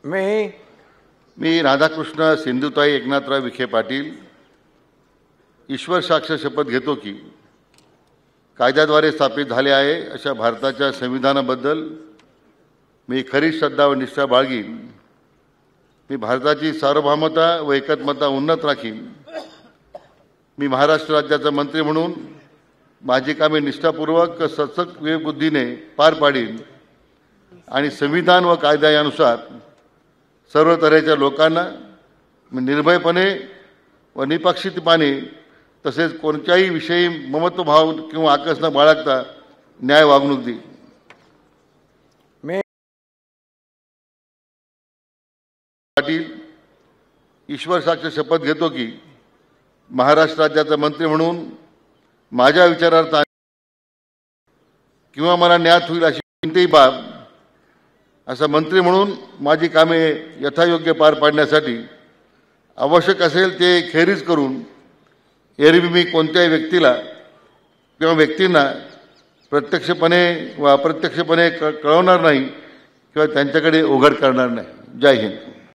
मी राधाकृष्ण सिंधुताई एकनाथराव विखे पाटील ईश्वर साक्ष शपथ घेतो की कायद्याद्वारे स्थापित झाले आहे अशा भारताच्या संविधानाबद्दल मी खरी श्रद्धा व निष्ठा बाळगीन. मी भारताची सार्वभौमता व एकात्मता उन्नत राखीन. मी महाराष्ट्र राज्याचा मंत्री म्हणून माझी कामे निष्ठापूर्वक सचक विवेकबुद्धीने पार पाडीन आणि संविधान व कायदा यानुसार सर्व तऱ्हेच्या लोकांना मी निर्भयपणे व निपक्षपातीपणे तसेच कोणत्याही विषयी ममत्वभाव किंवा आकस न बाळगता न्याय वागणूक देईन. पाटील ईश्वर साक्ष शपथ घेतो की महाराष्ट्र राज्याचा मंत्री म्हणून माझ्या विचारार्थ किंवा मला न्याय होईल अशी कोणतीही बाब असा मंत्री म्हणून माझी कामे यथायोग्य पार पाडण्यासाठी आवश्यक असेल ते खेरीज करून एरवी मी कोणत्याही व्यक्तीला किंवा व्यक्तींना प्रत्यक्षपणे व अप्रत्यक्षपणे कळवणार नाही किंवा त्यांच्याकडे उघड करणार नाही. जय हिंद.